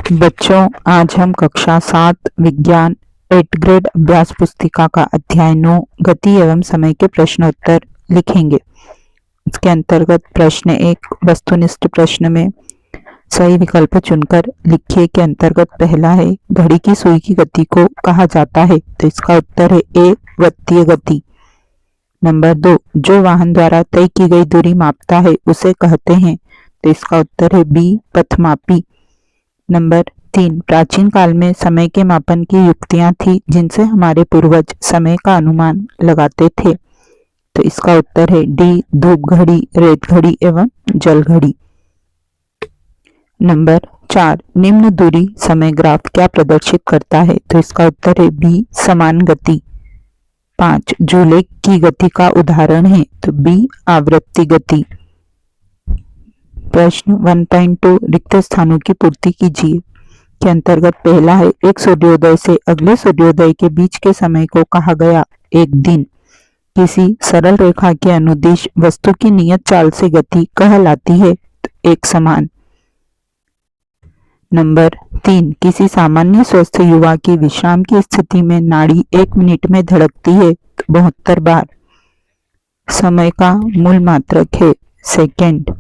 बच्चों, आज हम कक्षा 7 विज्ञान 8th ग्रेड अभ्यास पुस्तिका का अध्याय 9 गति एवं समय के प्रश्नोत्तर लिखेंगे। इसके अंतर्गत प्रश्न 1 वस्तुनिष्ठ प्रश्न में सही विकल्प चुनकर लिखिए के अंतर्गत पहला है घड़ी की सुई की गति को कहा जाता है, तो इसका उत्तर है ए वृत्तीय गति। नंबर 2 जो वाहन द्वारा तय की गई दूरी मापता है उसे कहते हैं, तो इसका उत्तर है बी पथमापी। नंबर 3 प्राचीन काल में समय के मापन की युक्तियां थी जिनसे हमारे पूर्वज समय का अनुमान लगाते थे, तो इसका उत्तर है डी धूप घड़ी, रेत घड़ी एवं जल घड़ी। नंबर 4 निम्न दूरी समय ग्राफ क्या प्रदर्शित करता है, तो इसका उत्तर है बी समान गति। 5 झूले की गति का उदाहरण है, तो बी आवृत्ति गति। प्रश्न 1.2 रिक्त स्थानों की पूर्ति कीजिए के अंतर्गत पहला है एक सूर्योदय से अगले सूर्योदय के बीच के समय को कहा गया एक दिन। किसी सरल रेखा के अनुदिश वस्तु की नियत चाल से गति कहलाती है, एक समान। नंबर 3 किसी सामान्य स्वस्थ युवा की विश्राम की स्थिति में नाड़ी 1 मिनट में धड़कती है 72 बार। समय का मूल मात्रक है सेकेंड।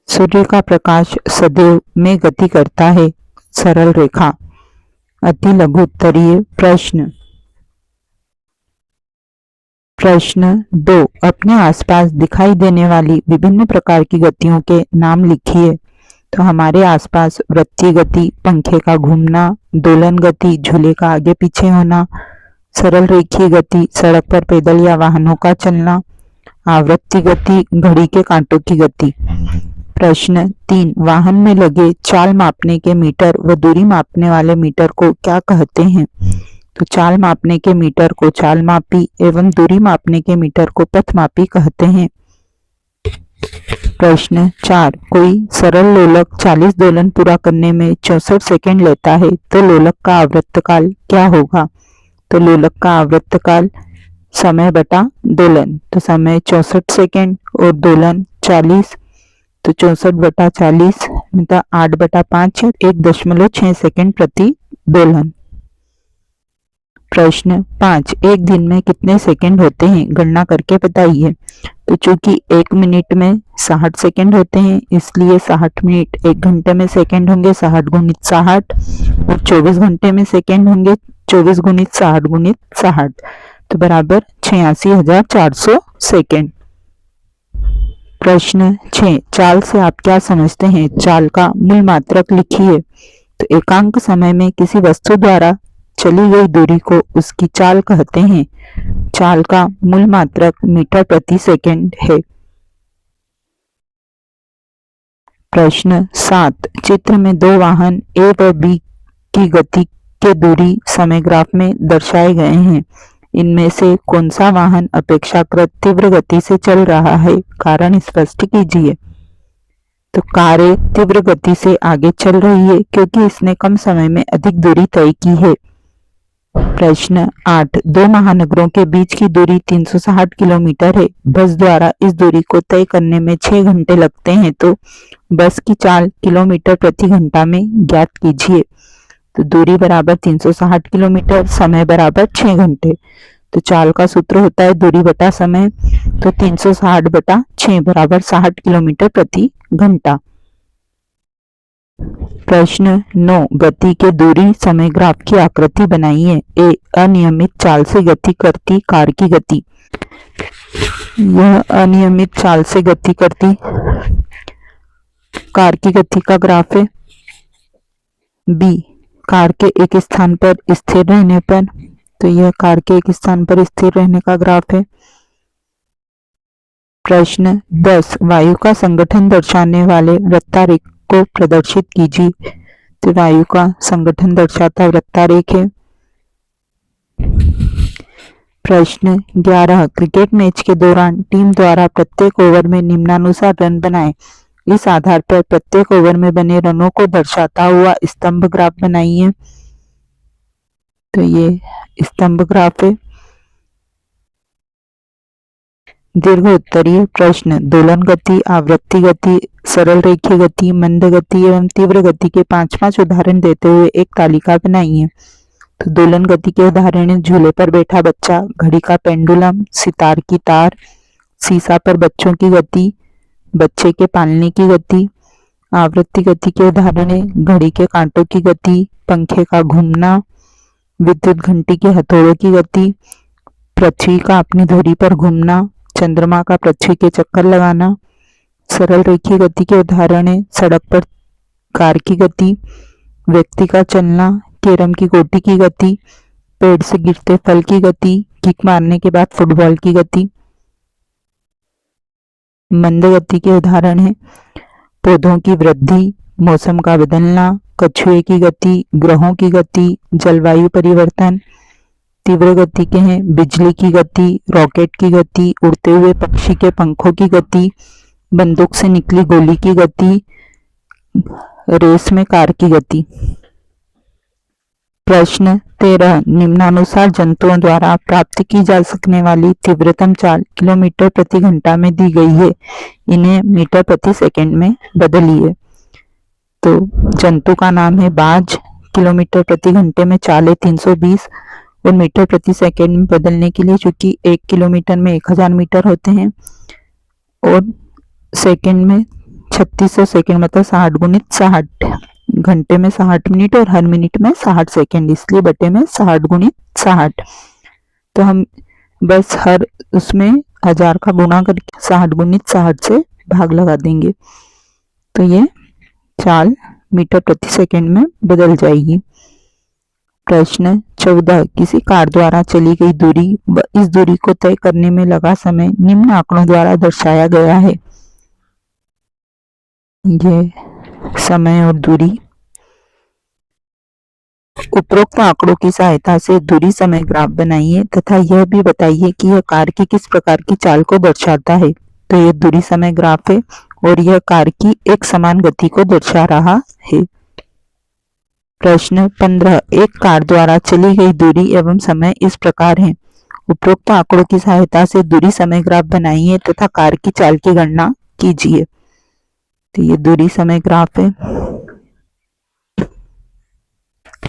सूर्य का प्रकाश सदैव में गति करता है सरल रेखा। अति लघु उत्तरीय प्रश्न। प्रश्न 2 अपने आसपास दिखाई देने वाली विभिन्न प्रकार की गतियों के नाम लिखिए, तो हमारे आसपास वृत्तीय गति पंखे का घूमना, दोलन गति झूले का आगे पीछे होना, सरल रेखीय गति सड़क पर पैदल या वाहनों का चलना, आवृत्ति गति घड़ी के कांटों की गति। प्रश्न 3 वाहन में लगे चाल मापने के मीटर व दूरी मापने वाले मीटर को क्या कहते हैं, तो चाल मापने के मीटर को चाल मापी एवं दूरी मापने के मीटर को पथमापी कहते हैं। प्रश्न 4 कोई सरल लोलक 40 दोलन पूरा करने में 64 सेकंड लेता है, तो लोलक का आवर्तकाल क्या होगा, तो लोलक का आवर्तकाल समय बटा दोलन, तो समय 64 सेकंड और दोलन 40, तो 64 बटा 40 मतलब 8 बटा 5 1.6 सेकंड प्रति दोलन। प्रश्न 5 एक दिन में कितने सेकंड होते हैं गणना करके बताइए, तो चूंकि 1 मिनट में 60 सेकंड होते हैं इसलिए 60 मिनट 1 घंटे में सेकंड होंगे 60 गुणित 60 और 24 घंटे में सेकंड होंगे 24 गुणित 60 गुणित 60, तो बराबर 86,400 सेकंड। प्रश्न 6 चाल से आप क्या समझते हैं, चाल का मूल मात्रक लिखिए, तो एकांक समय में किसी वस्तु द्वारा चली गई दूरी को उसकी चाल कहते हैं। चाल का मूल मात्रक मीटर प्रति सेकंड है। प्रश्न 7 चित्र में 2 वाहन ए व बी की गति के दूरी समय ग्राफ में दर्शाए गए हैं। इनमें से कौन सा वाहन अपेक्षाकृत तीव्र गति से चल रहा है, कारण स्पष्ट कीजिए, तो कार तीव्र गति से आगे चल रही है क्योंकि इसने कम समय में अधिक दूरी तय की है। प्रश्न 8 2 महानगरों के बीच की दूरी 360 किलोमीटर है। बस द्वारा इस दूरी को तय करने में 6 घंटे लगते हैं, तो बस की चाल किलोमीटर प्रति घंटा में ज्ञात कीजिए, तो दूरी बराबर 360 किलोमीटर, समय बराबर 6 घंटे, तो चाल का सूत्र होता है दूरी बटा समय, तो 360 बटा 6 बराबर 60 किलोमीटर प्रति घंटा। प्रश्न 9 गति के दूरी समय ग्राफ की आकृति बनाइए। ए अनियमित चाल से गति करती कार की गति, यह अनियमित चाल से गति करती कार की गति का ग्राफ है। बी कार के एक स्थान पर स्थिर रहने पर, तो यह कार के एक स्थान पर स्थिर रहने का ग्राफ है। प्रश्न 10 वायु का संगठन दर्शाने वाले वृत्तारेख को प्रदर्शित कीजिए, तो वायु का संगठन दर्शाता वृत्तारेख है। प्रश्न 11 क्रिकेट मैच के दौरान टीम द्वारा प्रत्येक ओवर में निम्नानुसार रन बनाए, इस आधार पर प्रत्येक ओवर में बने रनों को दर्शाता हुआ स्तंभ ग्राफ बनाइए, तो ये स्तंभ ग्राफ है। दीर्घ उत्तरीय प्रश्न, दोलन गति, आवृत्ति गति, सरल रेखीय गति, मंद गति एवं तीव्र गति के 5-5 उदाहरण देते हुए एक तालिका बनाइए। तो दोलन गति के उदाहरण है झूले पर बैठा बच्चा, घड़ी का पेंडुलम, सितार की तार, सीसा पर बच्चों की गति, बच्चे के पालने की गति। आवृत्ति गति के उदाहरण है घड़ी के कांटों की गति, पंखे का घूमना, विद्युत घंटी के हथौड़ों की गति, पृथ्वी का अपनी धुरी पर घूमना, चंद्रमा का पृथ्वी के चक्कर लगाना। सरल रेखीय गति के उदाहरण है सड़क पर कार की गति, व्यक्ति का चलना, कैरम की गोटी की गति, पेड़ से गिरते फल की गति, किक मारने के बाद फुटबॉल की गति। मंद गति के उदाहरण है पौधों की वृद्धि, मौसम का बदलना, कछुए की गति, ग्रहों की गति, जलवायु परिवर्तन। तीव्र गति के हैं बिजली की गति, रॉकेट की गति, उड़ते हुए पक्षी के पंखों की गति, बंदूक से निकली गोली की गति, रेस में कार की गति। प्रश्न 13, निम्नानुसार जंतुओं द्वारा प्राप्त की जा सकने वाली तीव्रतम चाल किलोमीटर प्रति घंटा में दी गई है, इन्हें मीटर प्रति सेकंड में बदलिए। तो जंतु का नाम है बाज, किलोमीटर प्रति घंटे में चाल है 320 और मीटर प्रति सेकंड में बदलने के लिए चूंकि 1 किलोमीटर में 1000 मीटर होते हैं और सेकंड में 3600 सेकंड मतलब 60 गुणित 60, घंटे में 60 मिनट और हर मिनट में 60 सेकंड, इसलिए बटे में 60 गुणित 60। तो हम बस हर उसमें 1000 का गुणा करके 60 गुणित 60 से भाग लगा देंगे तो ये चाल मीटर प्रति सेकंड में बदल जाएगी। प्रश्न 14, किसी कार द्वारा चली गई दूरी व इस दूरी को तय करने में लगा समय निम्न आंकड़ों द्वारा दर्शाया गया है। ये समय और दूरी, उपरोक्त आंकड़ों की सहायता से दूरी समय ग्राफ बनाइए तथा यह भी बताइए कि यह कार की किस प्रकार की चाल को दर्शाता है। तो यह दूरी समय ग्राफ है और यह कार की एक समान गति को दर्शा रहा है। प्रश्न 15, एक कार द्वारा चली गई दूरी एवं समय इस प्रकार है। उपरोक्त आंकड़ों की सहायता से दूरी समय ग्राफ बनाइए तथा कार की चाल की गणना कीजिए। तो ये दूरी समय ग्राफ है।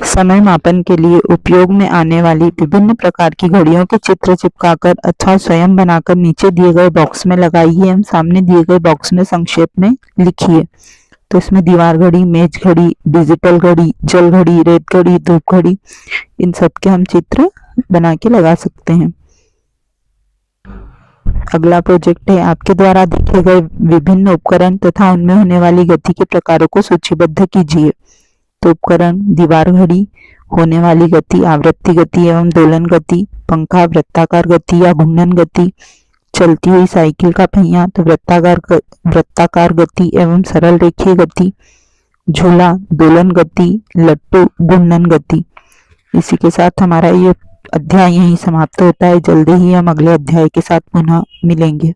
समय मापन के लिए उपयोग में आने वाली विभिन्न प्रकार की घड़ियों के चित्र चिपकाकर अथवा स्वयं बनाकर नीचे दिए गए बॉक्स में लगाइए एवं सामने दिए गए बॉक्स में संक्षेप में लिखिए। तो इसमें दीवार घड़ी, मेज घड़ी, डिजिटल घड़ी, जल घड़ी, रेत घड़ी, धूप घड़ी, इन सब के हम चित्र बना के लगा सकते हैं। अगला प्रोजेक्ट है आपके द्वारा देखे गए विभिन्न उपकरण तथा उनमें होने वाली गति के प्रकारों को सूचीबद्ध कीजिए। तो उपकरण दीवार घड़ी, होने वाली गति आवृत्ति गति एवं दोलन गति, पंखा वृत्ताकार गति या घूर्णन गति, चलती हुई साइकिल का पहिया तो वृत्ताकार गति एवं सरल रेखीय गति, झूला दोलन गति, लट्टू घूर्णन गति। इसी के साथ हमारा ये अध्याय यहीं समाप्त होता है। जल्दी ही हम अगले अध्याय के साथ पुनः मिलेंगे।